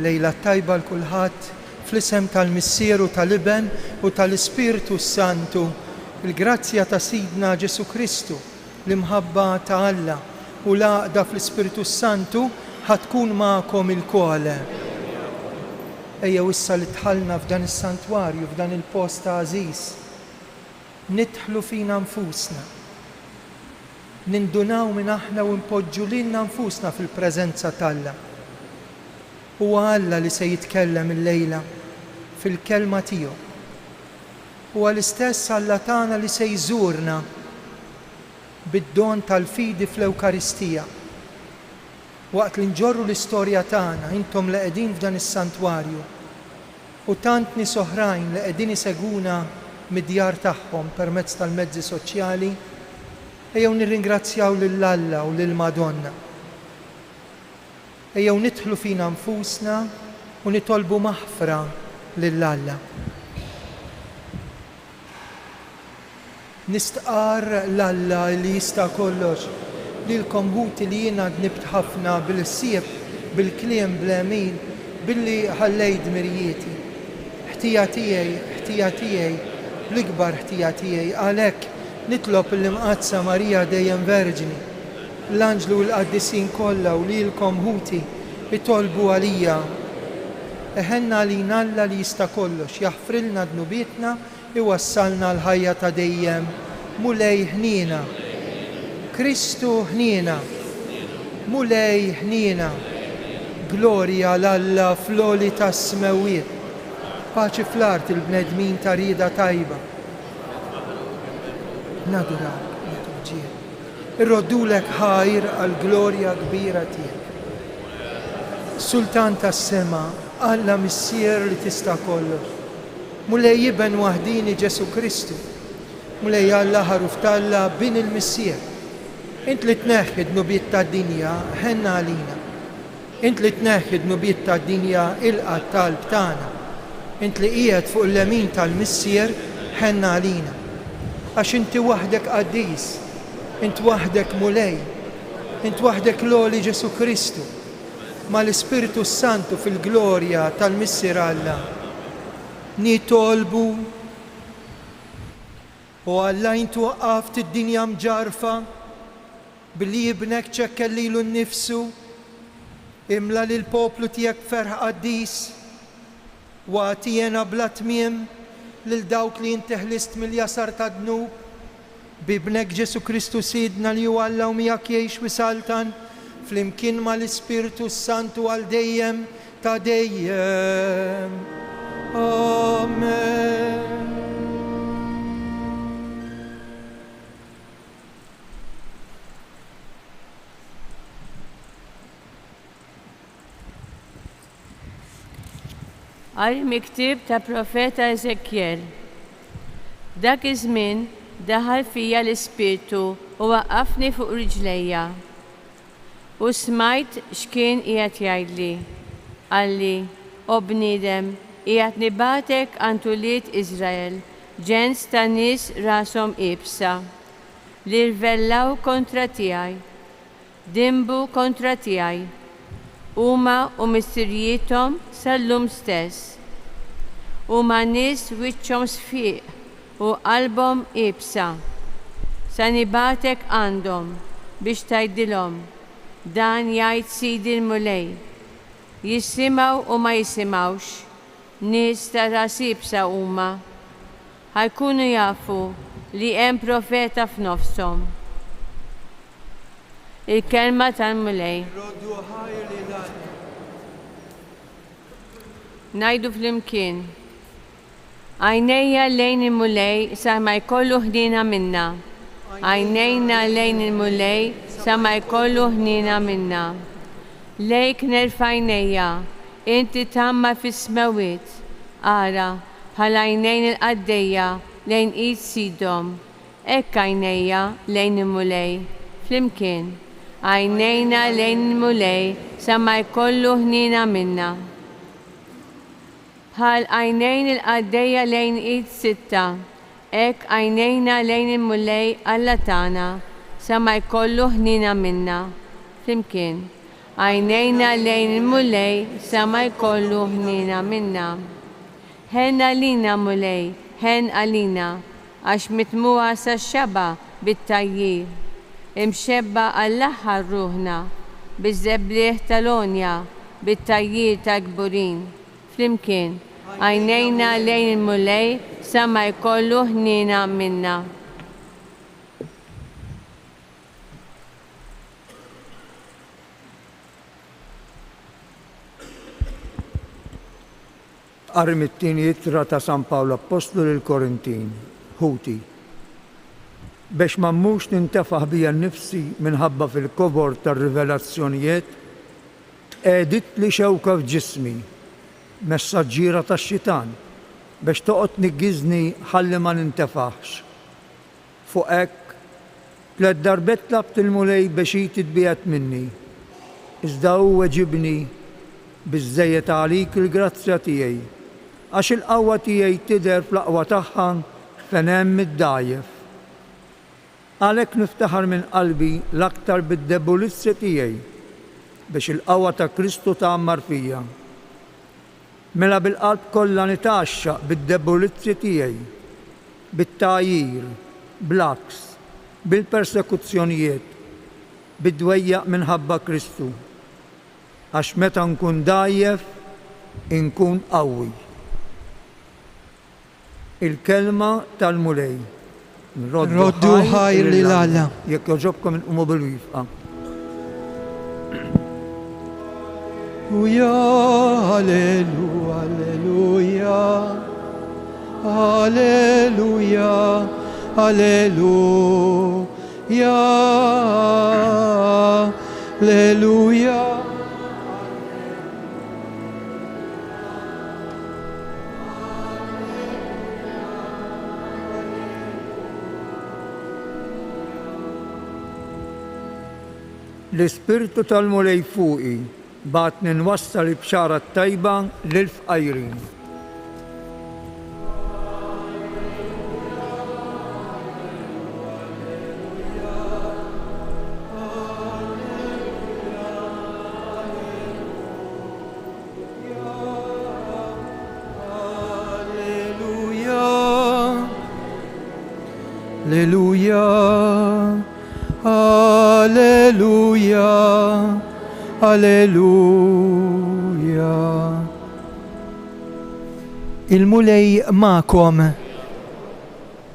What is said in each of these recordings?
Lejla tajba l-kulħadd fl-isem tal-Missieru tal-Iben u tal-Ispiritu Santu, il-grazzja ta' Sidna Ġesu Kristu, l-imħabba ta' Alla u l-għaqda fl-Ispiritu Santu ħatkun ma'kom il-kole. Ejjew issa li tħallna f'dan is-santwarju, f'dan il-post ta' Aziz, nidħlu fina nfusna, nindunaw minn aħna u npoġġu lilna nfusna fil-preżenza t'Alla. Huwa Alla li se jitkellem illejla fil-kelma tiegħu. Huwa l-istess Alla tagħna li se jżurna bid-don tal-fidi fl-Ewkaristija. Waqt li nġorru l-istorja tagħna, intom li qegħdin f'dan is-santwarju u tant nies oħrajn li qegħdin iseguna mid-djar tagħhom permezz tal-mezzi soċjali, ejjew nirringrazzjaw lil Alla u lil Madonna. Ejjew nidħlu fina nfusna u nitolbu maħfra lil Alla. Nistqar l-Alla li jista' kollox lilkom ħuti li jiena dnibt ħafna bil-sieb, bil-kliem, bl-emin, billi ħallejt mirjieti. Ħtija tiegħi, bl-ikbar ħtija tiegħi, għalhekk nitlob l-imqazza Marija dejjem Verġini, l-anġlu u l-qaddisin kollha u lilkom ħuti itolbu għalija. Eħenna għalina Alla li jista' kollox, jaħfrilna dnubietna iwassalna l-ħajja ta' dejjem. Mulej ħnina, Kristu ħnina, mulej ħnina, glorja l-Alla fl-oli tas-smewiet, paċi fl-art il-bnedmin ta' rieda tajba. Nadurak, natuġġiel, irroddulek ħajr għal-glorja kbira tiegħek. Sultan tas-sema, Alla missier li tista' kollox, mulej jiben waħdini Ġesu Kristu, mulej Alla ħaruf t'Alla bin il-missier. Int li tneħħi d-nubiet tad-dinja ħenna għalina. Int li tneħħi d-nubiet tad-dinja ilqa t-talb tagħna. Int li qiegħed fuq l-lemin tal-missier ħenna għalina. Għax inti waħdek qaddis, int waħdek mulej, int waħdek loli Ġesu Kristu, ma l-Ispiritu Santu fil-glorja tal-missier Alla. Nitolbu u Alla intu waqqaft id-dinja mġarfa billi jibnek ċekkellilu nnifsu, imla li l-poplu tiegħek ferħ qaddis, wagħtijena bla tmiem lil dawk li inti ħlist mill-jasar ta' dnub, bibnek Ġesu Kristu Sidna li huwa Alla u miegħek jgħix wisaltan, flimkien mal-Ispiritu Santu għal dejjem ta' dejjem. Amen. Għal miktib ta' profeta Eżekjel. Dak iż-żmien daħal fija l-Ispirtu u waqqafni fuq riġlejja. U smajt x'kien qiegħed jgħidli. Qalli, o bniedem, qiegħed nibatek għand ulied Iżrael, ġens ta' nies rashom ibsa, li rvellaw kontra tiegħi, dimbu kontra tiegħi, huma u missirjietom sal-lum stess. Huma nies wiċċhom sfiq u qalbhom ibsa. Sa nibatek għandhom biex tgħidilhom dan jgħid Sidi l-Mulej. Jissimgħu u ma jisimgħux, nies ta' ras ibsa huma. Ħajkunu jafu li hemm profeta f'nofshom. Il-kelma tal-Mulej. Ngħidu flimkien. Għajnejja lejn il-Mulej sa ma jkollu ħnina minna. Għajnejna lejn il-Mulej sa ma jkollu ħnina minna. Lejk nerfajnejja, inti tamma fis-smawiet. Ara, bħal għajnejn il-qaddejja lejn id Sidom. Ekk għajnejja lejn il-Mulej. Flimkien. Għajnejna lejn il-Mulej sa ma jkollu ħnina minna. Bħal għajnejn il-qaddejja lejn id Sitta, ek għajnejna lejn il-Mulej Alla tagħna sa ma jkollu ħnina minna. Flimkien, Għajnejna lejn il-mulej sama jkollu ħnina minna. Hen għalina mulej, hen għalina, għax mitmuwa sa xaba bit-tajjir. Imxebba għall-aħħar ruħna, bizzebliħ tal-onja, bit-tajjir ta' gburin. Flimkien, għajnejna lejn il-mulej sama jkollu ħnina minna. Qari mit-tieni ittra ta' San Pawlu Apostlu lil Korintin, Ħuti. Biex ma mmux nintefaħ bija nnifsi minħabba fil-kobor tar-rivelazzjonijiet, qegħdit li xewka f'ġismi, messaġġiera tax-xitan, biex toqgħod niggiżni ħalli ma nintefaħx. Fuq hekk, 3 darbet tlabt il-mulej biex jitbiegħed minni. Iżda hu weġibni biżżejjed għalik il-grazzja tiegħi, għax il-qawwa tiegħi tidher fl-aqwa tagħha fejn hemm id-dgħajjef. Għalhekk niftaħar minn qalbi l-aktar bid-debulizzja tiegħi biex il-qawwa ta' Kristu tagħmmar fija. Mela bil-qalb kollha nitaxxaq bid-debulizzja tiegħi, bit-tgħajjir, bl-aks, bil-persekuzzjonijiet, bid-dwejjaq minħabba Kristu. Għax meta nkun dgħajjef, inkun qawwi. Il-kelma tal-mulej. Roddu ħajr lil Alla. Jekk joġobkom inqumu bil-wifqa. Alleluja, alleluja, alleluja, alleluja, alleluja. L-ispirtu tal-mulej fuqi bagħatni nwassal il-bxara tajba lil-fqajrin. Alleluja, alleluja, alleluja. Il-mulej ma'kom.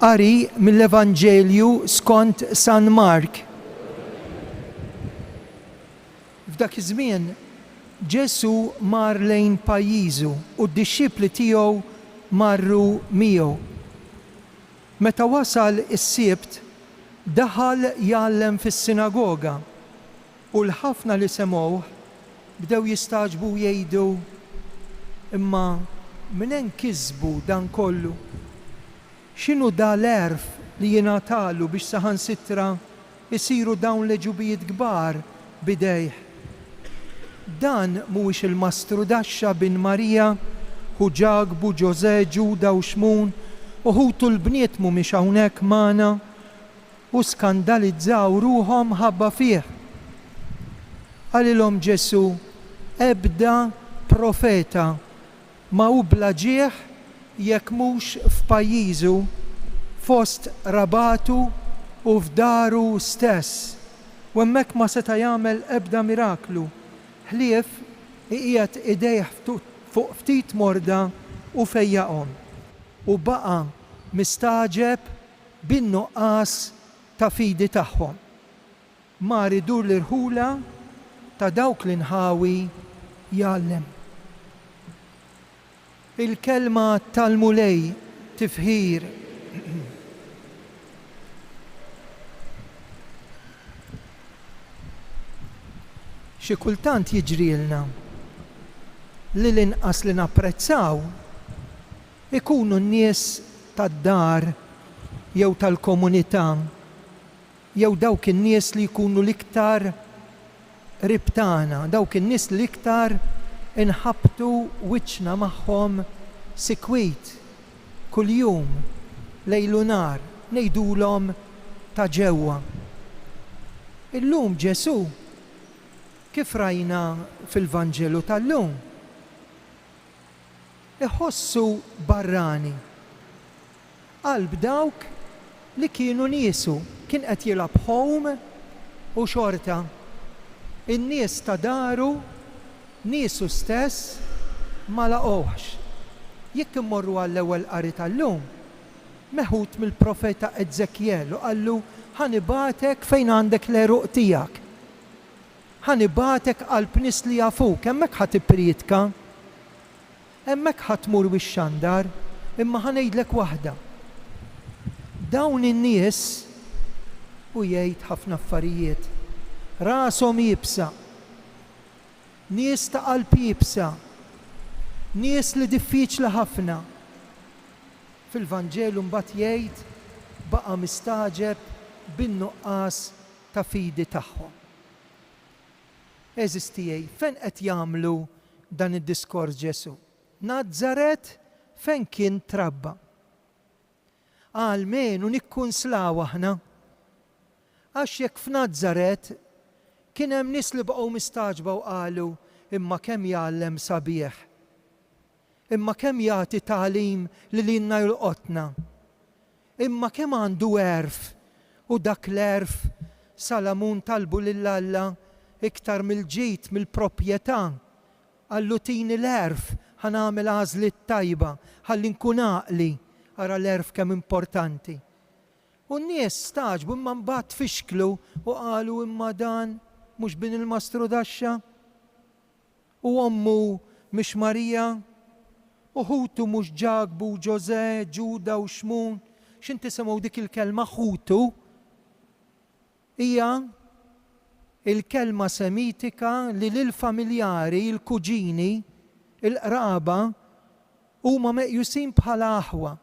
Qari mill-Evanġelju skont San Mark. F'dak iż-żmien Ġesu mar lejn pajjiżu u d-dixxipli tiegħu marru miegħu. Meta wasal is-sibt, daħal jgħallem fis-sinagoga u l-ħafna li semgħuh bdew jistaġbu jgħidu imma minn hemm kisbu dan kollu? X'inhu da l-erf li jingħatalu biex saħansitra isiru dawn l-eġubijiet kbar bidejh? Dan mhuwiex il-mastru Daxxa bin Marija u Ġagbu, Ġose, Ġuda u Xmun uħutu l-bniet mhumiex hawnhekk magħna u skandalizzaw ruhom ħabba fih. Għalilhom Ġesu, ebda profeta ma hu bla ġieħ jekk mhux f'pajjiżu fost rabatu u f'daru stess. U hemmhekk ma seta' jagħmel ebda miraklu. Ħlief iqiegħed idejh fuq ftit morda u fejjaqhom. U baqa' mistaġeb bin-nuqqas ta' fidi tagħhom. Mar idur l-irħula ta' dawk li nħawi jgħallem. Il-kelma tal-mulej tifħir. Xi kultant jiġrilna li l-inqas li napprezzaw ikunu n-nies tad-dar jew tal-komunità jew dawk in-nies li jkunu l-iktar ribtana, dawk in-nies li iktar inħabtu wiċċna magħhom sikwit kuljum lejlu nar ngħidulhom ta' ġewwa. Illum Ġesu kif rajna fil-Vanġelu tal-lum, iħossu barrani. Qalb dawk li kienu niesu, kien qed jilab home u xorta. In-nies ta' daru, niesu stess, ma laqgħux. Jekk immorru għall-ewwel qari tal-lum, meħud mill-profeta Eżekjel u qallu ħanibatek fejn għandek l-eruq tiegħek. Ħanibatek qalb nies li jafuk, hemmhekk ħatipriedka, hemmhekk ħatmur wix-xandar, imma ħanejdlek waħda. Dawn in-nies u jgħid ħafna affarijiet. Rashom jibsa, nies ta' qalb jibsa, nies li diffiċli ħafna. Fil-Vanġelu mbagħad jgħid baqa' mistaġeb bin-nuqqas ta' fidi tagħhom. Eżis tiegħi, fejn qed jagħmlu dan id-diskors Ġesu? Nażaret fejn kien trabba. Għalmenu nikkunslaw aħna. Għax jekk f'Nażaret kien hemm nies li baqgħu mistaġba u qalu imma kemm jgħallem sabiħ. Imma kemm jagħti tagħlim lilna jolqotna. Imma kemm għandu erf u dak l-erf Salamun talbu lill-Alla iktar mill-ġid mill-proprjetà. Għallu tini l-erf ħanagħmel għażliet tajba ħalli nkun għaqli ara l-erf kemm importanti. U n-nies staġbu imma mbagħad fixklu u qalu imma dan mhux bin il-mastru daxxa u ommu mhix Marija u ħutu mhux Ġagbu, Ġose, Ġuda u Xmun. X'inti semgħu dik il-kelma ħutu? Hija il-kelma semitika li lill-familjari, il-kuġini, il-qraba huma meqjusin bħala aħwa.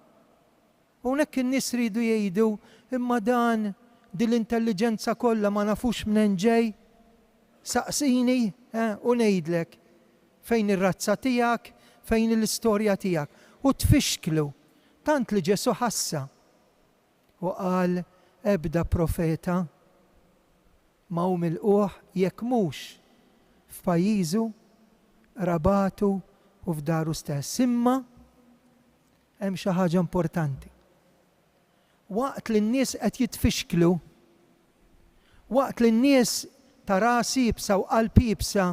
Hawnhekk in-nies ridu jgħidu imma dan din l-intelligenza kollha ma nafux minn ġej. Saqsini u ngħidlek fejn ir-razza tiegħek, fejn l-istorja tiegħek u tfixklu. Tant li Ġesu ħassa u qal ebda profeta ma hu milquh jekk mhux f'pajjiżu, rabatu u f'daru stess. Imma hemm xi ħaġa importanti. Waqt li n-nies qed jitfixklu, waqt li n-nies ta' ras jibsa u qalb jibsa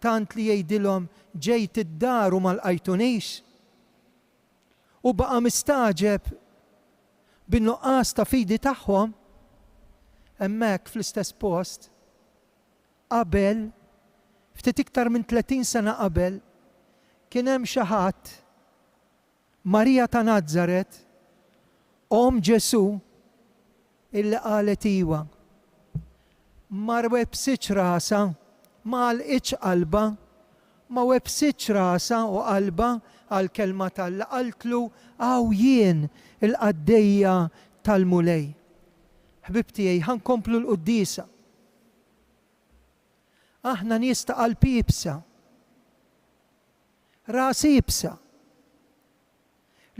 tant li jgħidilhom ġejt id-dar u ma lqajtunix u baqa' mistaġeb bin-nuqqas ta' fidi tagħhom, hemmhekk fl-istess post qabel, ftit iktar minn 30 sena qabel, kien hemm xi ħadd, Marija ta' Nażaret, Om Ġesu, illi qalet iwa. Ma websitx rasa, ma għalqitx qalba, ma websitx rasa u qalba għal kelma tal-Alla, qaltlu għaw jien il-qaddejja tal-mulej. Ħbibti tiegħi ħankomplu l-qudiesa. Aħna nies ta' qalb jibsa, ras jibsa.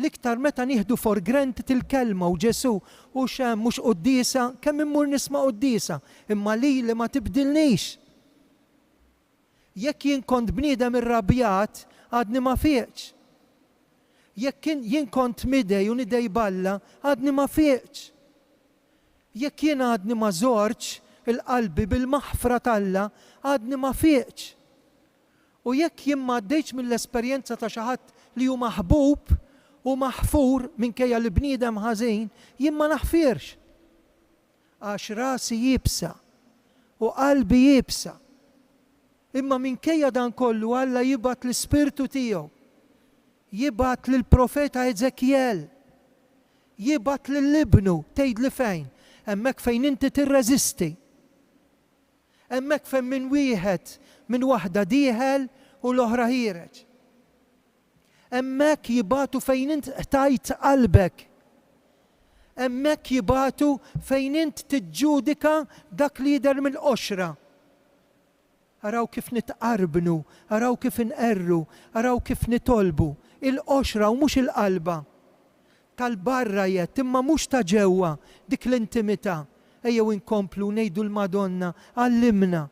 L-iktar meta nieħdu for granted il-kelma u Ġesu u xem mhux qudiesa, kemm immur nisma' qudiesa, imma li ma tibdilniex. Jekk jien kont bniedem irrabjat, għadni ma fiqx. Jekk jien kont midej u nidej balla, għadni ma fiqx. Jekk jien għadni ma żorġ il-qalbi bil-maħfra tal-Alla, għadni ma fiqx. U jekk jien ma għaddejtx mill-esperjenza ta' xi ħadd li hu maħbub u maħfur minkejja li bniedem ħażin, jien ma naħfirx. Għax rasi jibsa u qalbi jibsa. Imma minkejja dan kollu Alla jibgħat l-Ispirtu tiegħu. Jibgħat lill-profeta Eżekjel. Jibgħat lill-ibnu tgħidli fejn. Hemmhekk fejn inti tirreżisti. Hemmhekk fejn minn wieħed minn waħda dieħel u l-oħra ħireġ. Hemmhekk jibgħatu fejn int tajt qalbek. Hemmhekk jibgħatu fejn int tiġġudika dak li jidher mill-qoxra. Araw kif nitqarbnu, araw kif inqerru, araw kif nitolbu. Il-qoxra u mhux il-qalba. Tal-barra jett, imma mhux ta' ġewwa dik l-intimità. Ejjew inkomplu ngħidu l-Madonna, għallimna.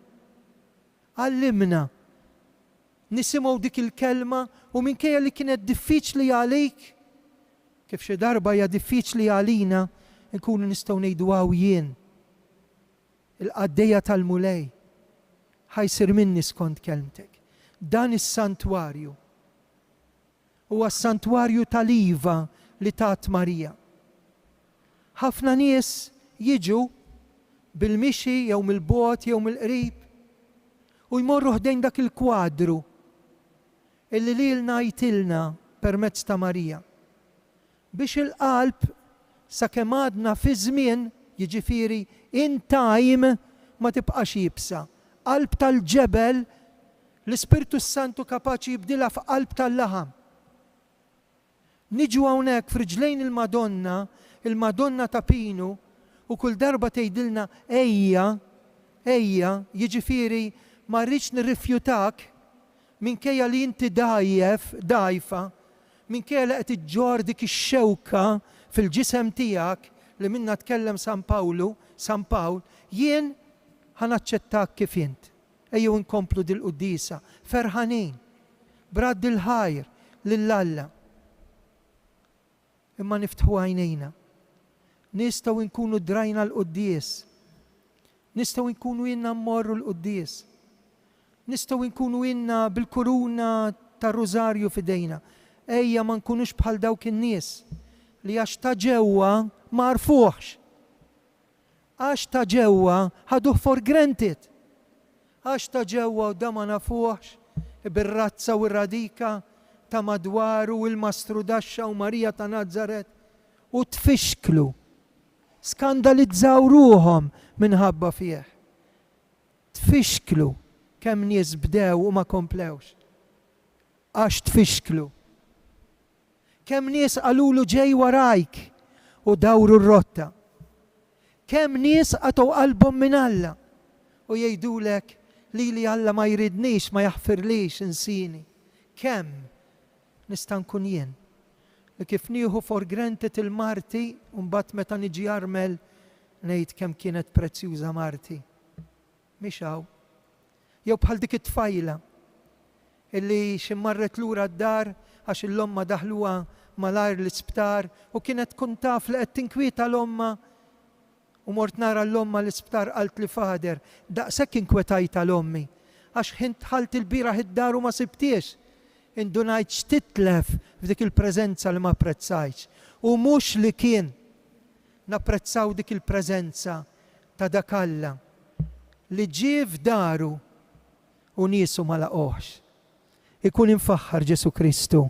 Għallimna nisimgħu dik il-kelma u minkejja li kienet diffiċli għalik, kif xi darba hija diffiċli għalina, nkunu nistgħu ngħidu jien il-qaddejja tal-mulej ħajsir minni skont kelmtek. Dan is-santwarju huwa s-santwarju tal-iva li tat Marija. Ħafna nies jiġu bil-mixi jew mill-bogħod jew mill-qrib u jmorru ħdejn dak il-kwadru illi lilna jtilna permezz ta' Marija. Biex il-qalb sakemm għadna fi żmien, jiġifieri in time, ma tibqax jibsa. Qalb tal-ġebel l-Ispirtu Santu kapaċi jibdilha f'qalb tal-laħam. Niġu hawnhekk f'riġlejn il-Madonna ta' Pinu, u kull darba tgħidilna ejja, jiġifieri ma rridx nirrifjutak minkejja li inti dajfa, minkejja li qed iġġor dik ix-xewka fil-ġisem tiegħek li minna tkellem San Pawl, jien ħanaċċettak kif int. Ejjew inkomplu dil-qudiesa, ferħanin, brad il-ħajr lill-Alla. Imma niftħu għajnejna. Nistgħu nkunu drajna l-quddies. Nistgħu nkunu inna mmorru l-quddies. Nistgħu nkunu inna bil-kuruna tar-rużarju f'idejna. Ejja ma nkunux bħal dawk in-nies li għax ta' ġewwa ma rfuħx. Għax ta' ġewwa ħaduh for granted. Għax ta' ġewwa u da ma nafuħx bir-razza u r-radika ta' madwaru u l-Mastru Daxxa u Marija ta' Nazaret u tfixklu, skandalizzaw ruhom minħabba fih. Tfixklu kemm nies bdew u ma komplewx. Għax tfixklu. Kemm nies qalulu ġej warajk u dawru r-rotta. Kemm nies għatu qalbhom minn Alla u jgħidulek li Alla ma jridnix, ma jaħfirlix insini. Kemm nista' nkun jien li kif nieħu for granted il-Marti u mbagħad meta niġi jarmel ngħid kemm kienet prezzjuża Marti. Mhix hawn. Jew bħal dik it-tfajla illi xi marret lura d-dar għax l-omma daħluha malajr l-isptar u kienet tkun taf li qed tinkwieta l-omma u mort nara l-omma l-isptar qalt li fader, daqshekk inkwetajta l-ommi għax ħint ħalt il-bieraħ id-dar u ma sibtiex. Indunajt x'titlef f'dik il-preżenza li ma apprezzajtx. U mhux li kien napprezzaw dik il-preżenza ta' dak Alla li ġie f'daru u niesu ma laqgħux. Ikun infaħħar Ġesu Kristu.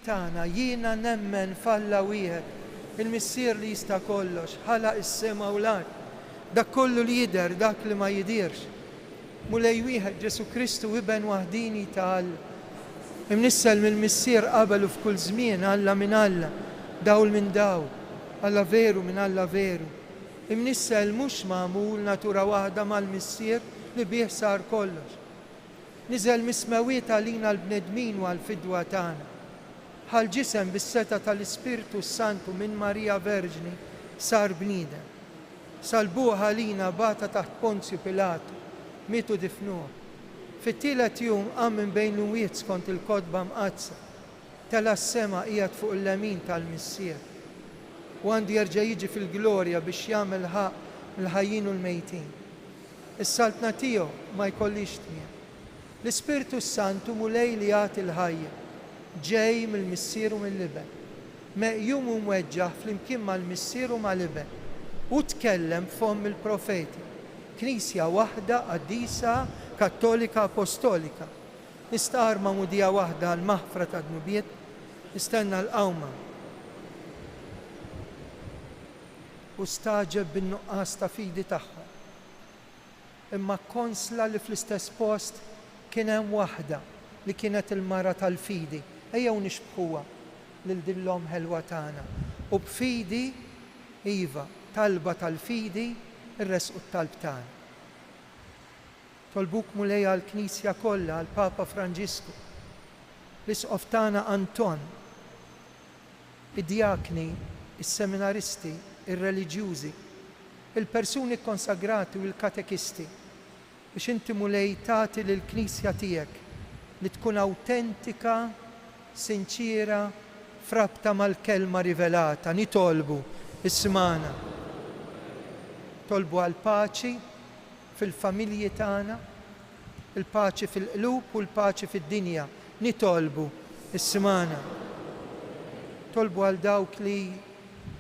Tana jiena nemmen falla wieħed, il-missier li jista' kollox, ħalaq is-sema u l-ard, dak kollu li jidher, dak li ma jidirx. Mulej wieħed Ġesu Kristu iben waħdini ta' Alla. Imnissel mill-missier qabel u f'kull żmien Alla minn Alla, dawl minn dawl, Alla veru minn Alla veru. Imnissel mhux magħmul natura waħda mal-missier li bih sar kollox. Niżel mismewiet għalina l-bnedmin u għall-fidwa tagħna. Ħal ġisem bis-seta tal-Ispirtu Santu minn Marija Verġni sar bniedem. Salbuha lina bata taħt Ponzju Pilatu, mietu difnuh. Fit-tielet jum qam minn bejn l-imwiet skont il-kotba mqazza. Tela s-sema qiegħed fuq il-lemin tal-missier. U għandu jerġa' jiġi fil-glorja biex jagħmel ħaq il-ħajjin u l-mejtin. Is-saltna tiegħu ma jkollix tmiem. L-Ispirtu Santu mulej li jagħti l-ħajja. Ġej mill-missier u mill-liben. Meqjum u mweġġaħ flimkien mal-missier u mal-liben. U tkellem f'fomm il-profeti. Knisja waħda qaddisa kattolika apostolika. Nistaqar mudija waħda għal-maħfra ta' dnubiet, nistenna l-qawma. U staġeb bin-nuqqas ta' fidi tagħha. Imma konsla li fl-istess post kien hemm waħda li kienet il-mara tal-fidi. Ejjew nixbħuha lil dillhom ħelwa tagħna. U b'fidi iva talba tal-fidi irresqu t-talb tagħna. Tolbuk mulej għall-Knisja kollha, għall-Papa Franġisku, l-isqof tagħna Anton, id-djakni, is-seminaristi, ir-reliġjużi, il-persuni konsagrati u l-katekisti biex inti mulej tagħti lill-Knisja tiegħek li tkun awtentika, sinċira, frabta mal-kelma rivelata. Nitolbu ismana. Tolbu għal paċi fil-familji tagħna, il-paċi fil-qlub u l-paċi fid-dinja. Nitolbu ismana. Tolbu għal dawk li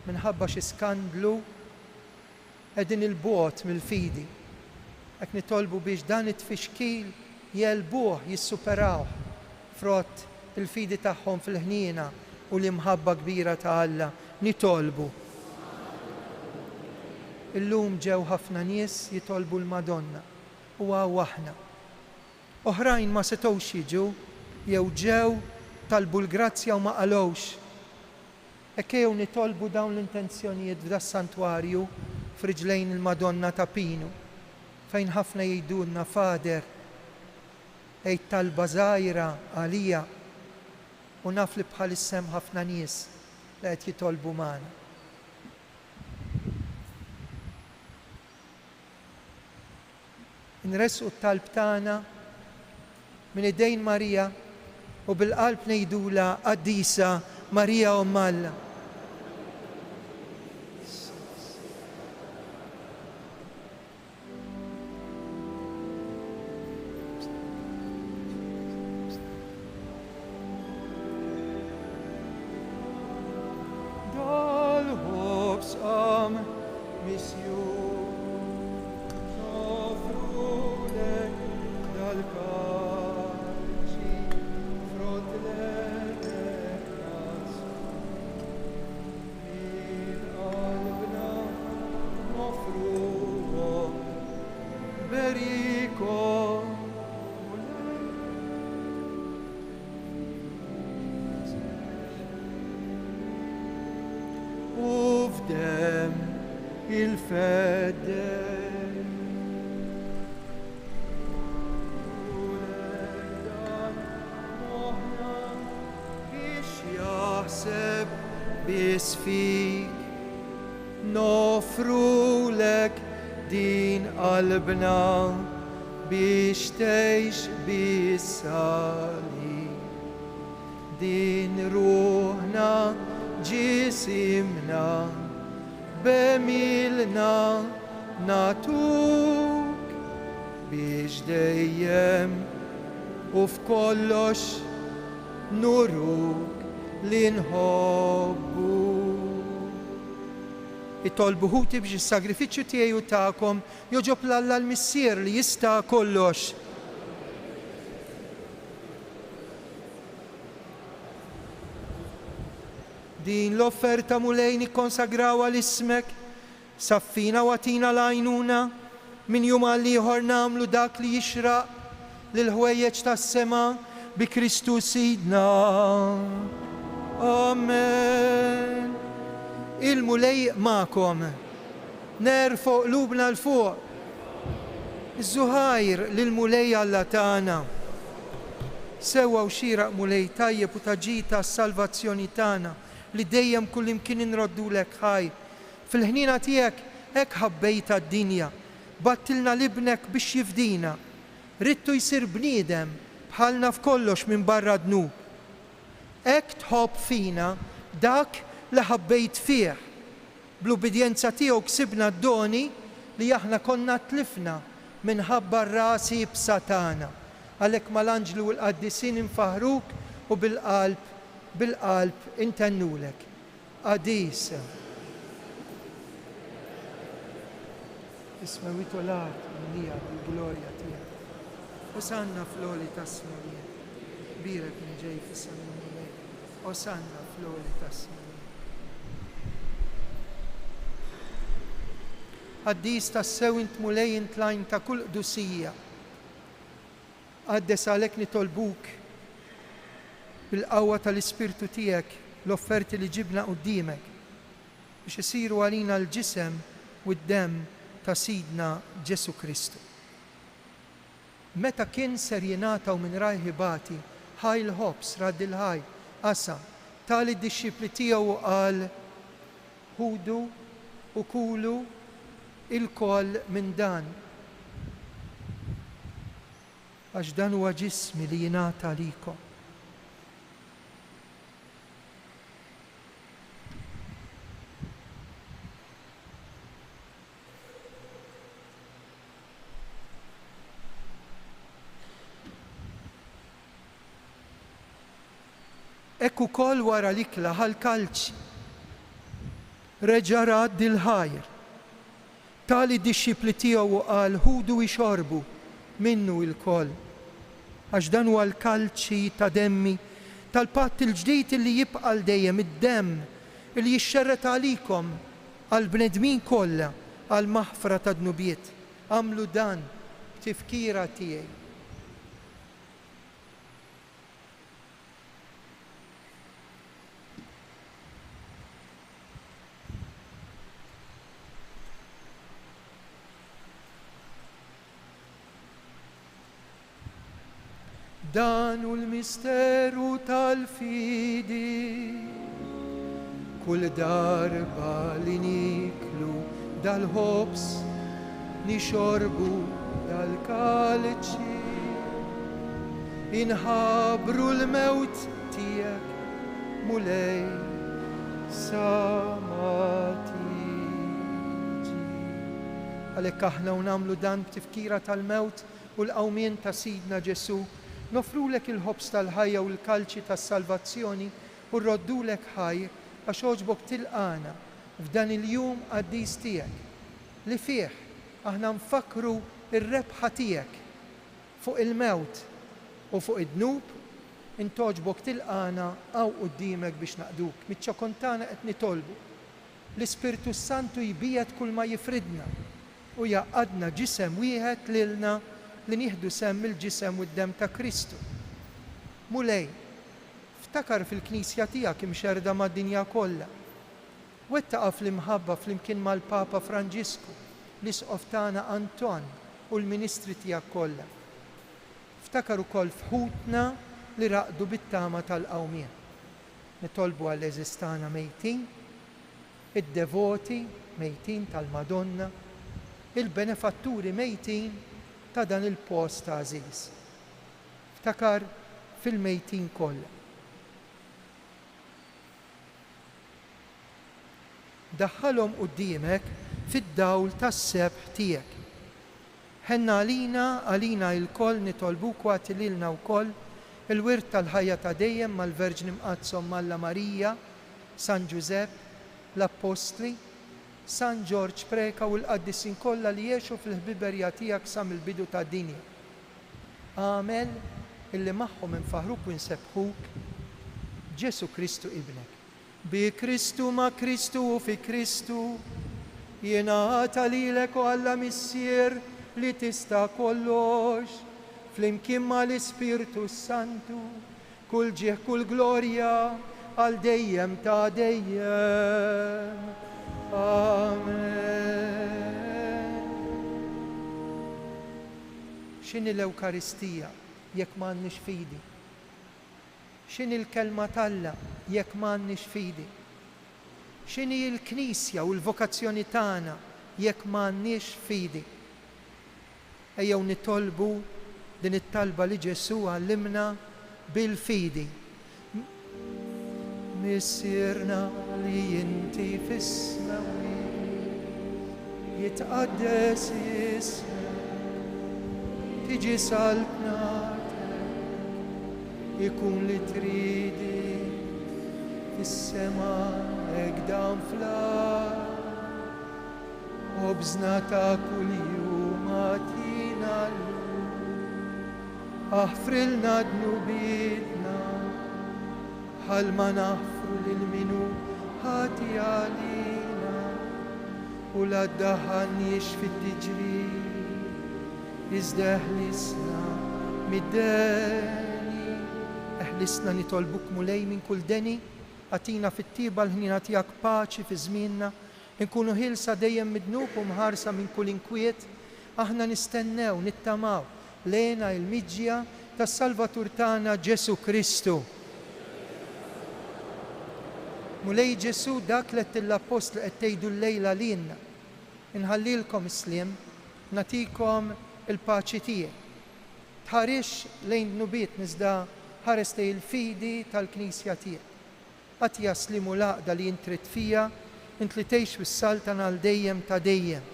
minħabba xi skandlu qegħdin il-bogħod mill-fidi. Hekk nitolbu biex dan it-tfixkil jelbuh, jissuperaw frott il-fidi tagħhom fil-ħniena u l-imħabba kbira ta' Alla. Nitolbu. Illum ġew ħafna nies jitolbu l-Madonna u aħna. Oħrajn ma setgħux jiġu jew ġew talbu l-grazzja u ma qalowx. Ejjew nitolbu dawn l-intenzjonijiet f'da s-santwarju f'riġlejn il-Madonna ta' Pinu, fejn ħafna jgħidulna Fader, ejt talba żgħira għalija u naf li bħalissem ħafna nies li qed jitolbu magħna. Nresqu t-talb tagħna minn idejn Marija u bil-qalb ngħidula Qaddisa Marija Umm Alla. Ufdem il-fede biex jaħseb bisfik nofrulek din qalbna biex tgħix bis-sali din ruħna ġisimna bemilna natuk biex dejjem u f'kollox nuruk li nħobbu. Itolbu ħuti biex is-sagrifiċċju tiegħi u tagħkom joġob l-Alla l-Missier li jista' kollox. Din l-offerta mulej nikkonsagraw għal-ismek, saffina u għatina l-għajnuna, min jum għal-liħor namlu dak li jixraq l-ħwejjeġ tas-sema bi Kristu Sidna. Amen. Il-mulej ma'kom, nerfo qlubna l-fuq, iż-żuħajr lil-mulej Alla tagħna. Sewa u xieraq mulej tajjeb u taġita s-salvazzjoni tagħna li dejjem kull imkien inroddulek ħaj. Fil-ħnina tiegħek hekk ħabbejta d-dinja, battilna libnek biex jifdina, rittu jsir bniedem bħalna f'kollox minn barra dnub. Hekk tħobb fina dak li ħabbejt fih. Bl-ubidjenza tiegħu ksibna d-doni li aħna konna tlifna minħabba r-rasi b'Satana. Għalhekk mal-anġlu u l-qaddisin infaħruk u bil-qalb intennulek. Qaddisa. Isma witolat minija bil-glorja tiegħek. Osanna fl-oli tas-smajiet. Birek minn ġej fis-samimulej. Osanna fl-oli tas-smajiet. Qaddis tas-sew int mulej intlajn ta' kull qdusija. Qaddes għalhekk nitolbuk bil-qawwa tal-Ispirtu tiegħek l-offerti li ġibna quddiemek biex isiru għalina l-ġisem u d-demm ta' Sidna Ġesu Kristu. Meta kien ser jingħataw minn rajħibati ħaj l-ħobs, radd il-ħaj, qasam, tali d-disċipli tiegħu qal ħudu u kulu il-koll minn dan. Għax dan huwa ġismi li jingħata likom. Ekku kol wara l-ikla ħal-kalċi, reġa radd il-ħajr, tali d-disċipli tiegħu qal ħudu jxorbu minnu il-kol, għax dan huwa l-kalċi ta' demmi tal-patt il-ġdid li jibqa' dejjem id-demm li jixxerret għalikom għall-bnedmin kollha għal maħfra ta' dnubiet. Għamlu dan b'tifkira tiegħi. Dan u l-misteru tal-fidi, kull darba li niklu dal-ħobs, nixorbu dal-kalċi, inħabru l-mewt tijak mulej samati. Għalek aħna unamlu dan b'tifkira tal-mewt u l-qawmien ta' Sidna Ġesu, nofrulek il-ħobs tal-ħajja u l-kalċi tas-salvazzjoni u rroddulek ħaj għax oġbok tilqana f'dan il-jum qaddis tiegħek li fih aħna nfakru ir-rebħa tiegħek fuq il-mewt u fuq id-dnub, intoġbok tilqana għaw qudiemek biex naqduk. Miċ-ċokontana qed nitolbu l-Ispirtu Santu jbiegħed kull ma jifridna u jaqadna ġisem wieħed lilna li nieħdu semm il-ġisem u d-dem ta' Kristu. Mulej, ftakar fil-Knisja tiegħek imxerda mad-dinja kollha. Wettaqa fl-imħabba flimkien mal-Papa Franġisku, l-isqof tagħna Anton u l-ministri tiegħek kollha. Ftakar ukoll fħutna li raqdu bit-tama tal-qawmien. Nitolbu għall-eżistana mejtin, id-devoti mejtin tal-Madonna, il-benefatturi mejtin ta' dan il-post ta' Aziz. Ftakar fil-mejtin kollha. Daħħalhom quddiemek fid-dawl tas-sebħ tiegħek. Ħenna għalina il-koll nitolbuk għatililna wkoll il-wirt tal-ħajja ta' dejjem mal-Verġni Mqazzom Malla Marija, San Giuseppe, l-Apostli, San George Preka u l-qaddisin kollha li jgħixu fil-ħbiberja tiegħek sa mill-bidu tad-dinja. Għamel illi magħhom infaħruk u nsebħuk Ġesu Kristu ibnek. Bi Kristu ma' Kristu u fi Kristu jingħata lilek u Alla missier li tista' kollox flimkien mal-Ispirtu Santu kull ġieħ kull glorja għal dejjem ta' dejjem. Amen. X'inhi l-Ewkaristija jekk m'għandniex fidi? X'inhi l-kelma t'Alla jekk m'għandniex fidi? X'inhi l-Knisja u l-vokazzjoni tagħna jekk m'għandniex fidi? Ejjew nitolbu din it-talba li Ġesu għallimna bil-fidi. Missierna li inti fis-smawi jitqaddes ismek, tiġi saltnatek, ikun li tridi fis-sema hekk dan fl-ard, ħobżna ta' kuljum għatina llum, aħfrilna dnubietna bħal ma naħfru lil minu ħati għalina u la ddaħħalniex fid-diġri iżda eħlisna mid-deni. Eħlisna nitolbuk mulej minn kull deni, għatina fit-tiba l-ħnina tiegħek paċi fi żmienna, nkunu ħilsa dejjem midnub u mħarsa minn kull inkwiet. Aħna nistennew, nittamaw lejna il-miġja tas-Salvatur tagħna Ġesu Kristu. Mulej Ġesu dak li l-Apostlu qed tgħidu llejla lilna. Inħallilkom isliem, natikom il-paċi tiegħi. Tħarix lejn nubiet iżda ħares lejn il-fidi tal-Knisja tiegħek. Qatt jaslimu l-għaqda li intrid fija, int li tgħix fis-saltan għal dejjem ta' dejjem.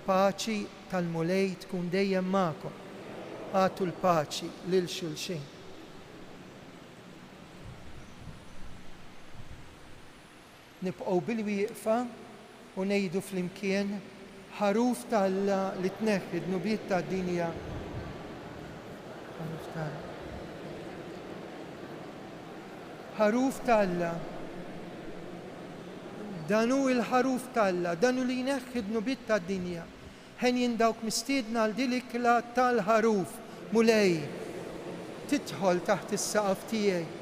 Paċi tal-mulej tkun dejjem magħkom. Għatu l-paċi lil xulxin. Nibqgħu bil-wieqfa u ngħidu flimkien ħaruf tal-Alla li tneħħi d-nubiet tad-dinja. Ħaruf tal-Alla. Danu il-ħaruf tal-Alla, danu li jneħħi d-nubiet tad-dinja. Ħen jindawk mistiedna għal dilikla tal-ħaruf, mulej, tidħol taħt is-saqaf tiegħi.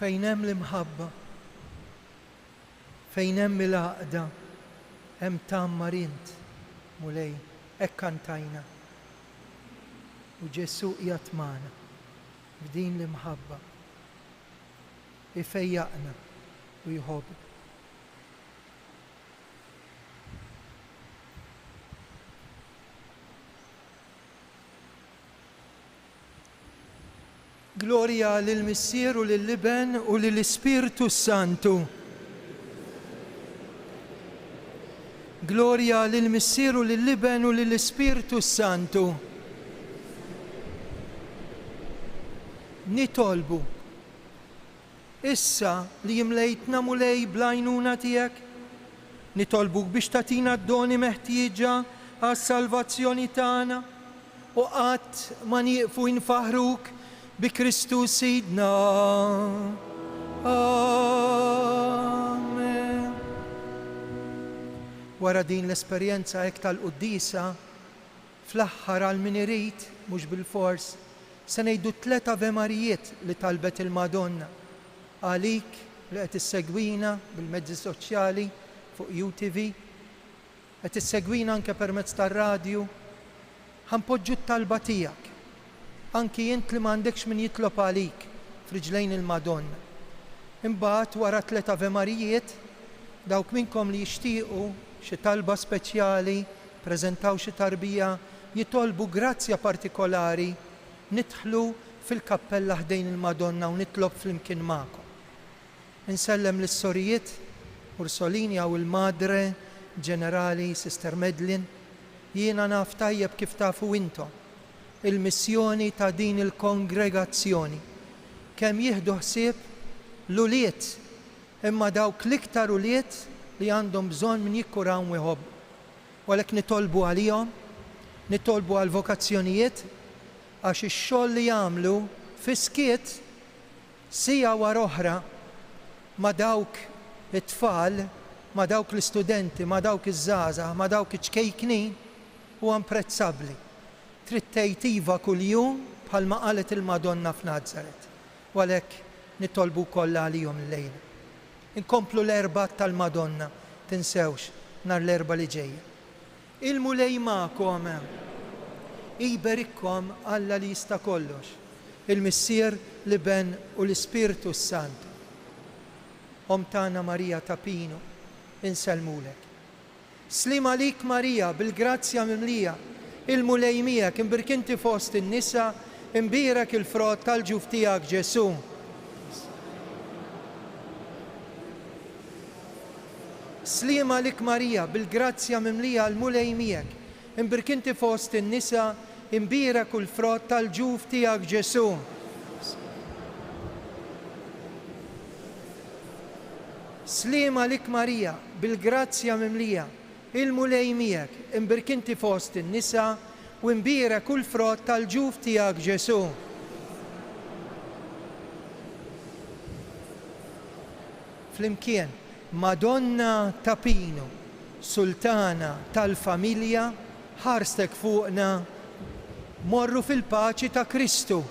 fejn hemm l-imħabba, fejn hemm il-għaqda, hemm tammar int, mulej, hekk kantajna. U Ġesu qiegħed magħna b'din l-imħabba, ifejjaqna u jħobb. Gloria lill-Missier u lill-Iben u lill-Ispirtu Santu. Gloria lill-Missier u lill-Iben u lill-Ispirtu Santu. Nitolbu issa li jimlejtna mulej blajnuna tiegħek, nitolbuk biex tagħtina d-doni meħtieġa għas-salvazzjoni tagħna u qatt ma nieqfu nfaħruk bi Kristu Sidna. Amen. Wara din l-esperjenza hekk tal-Qudiesa, fl-aħħar għal min irid mhux bil-fors, se ngħidu 3 Ave Marijiet li talbet il-Madonna għalik li qed issegwina bil-mezzi soċjali fuq UTV, qed issegwina anke permezz tar-radju, ħanpoġġu t-talba tiegħek. Anki jint li m'għandekx min jitlob għalik f'riġlejn il-Madonna. Imbagħad wara 3 Ave Marijiet, dawk minnkom li jixtiequ xi talba speċjali, preżentaw xi tarbija, jitolbu grazzja partikolari, nidħlu fil-kappella ħdejn il-Madonna u nitlob flimkien magħkom. Insellem lis-sorijiet Ursolinja u l-Madre Ġenerali Sister Medlin, jiena naf tajjeb kif tafu intom il-missjoni ta' din il-kongregazzjoni, kemm jieħdu ħsieb l-uliet, imma dawk l-iktar uliet li għandhom bżonn min jikkuraw u jħobbu. Għalhekk nitolbu għalihom, nitolbu għal vokazzjonijiet, għax ix-xogħol li jagħmlu fiskiet sija wara oħra ma' dawk it-tfal, ma' dawk l-istudenti, ma' dawk iż-żgħażagħ, ma' dawk iċkejknin huwa imprezzabbli. Trid tgħid kuljum bħalma qalet il-Madonna f'Nażaret. U għalhekk nitolbu kollha għalihom illejla. Inkomplu l-erba' tal-Madonna, tinsewx nhar l-erba' li ġejja. Il-mulej magħkom, iberikkom Alla li jista' kollox, il-Missier, l-Iben u l-Ispirtu Santu. Om tagħna Marija ta' Pino, insellmulek. Slim għalik Marija bil-grazzja mimlija, il-mulej miegħek imbirkinti fost in-nisa, imbierek il-frott tal-ġuf tiegħek Ġesu. Slim għalik Marija bil-grazzja mimlija l-mulej miegħek, imbirkinti fost in-nisa, imbierek il-frott tal-ġuf tiegħek Ġesu. Slim għalik Marija bil-grazzja mimlija, il-mulej miegħek, imbirkinti fost in-nisa u imbierek il-frott tal-ġuf tiegħek Ġesu. Flimkien, Madonna ta' Pino, Sultana tal-familja, ħarstek fuqna, morru fil-paċi ta' Kristu.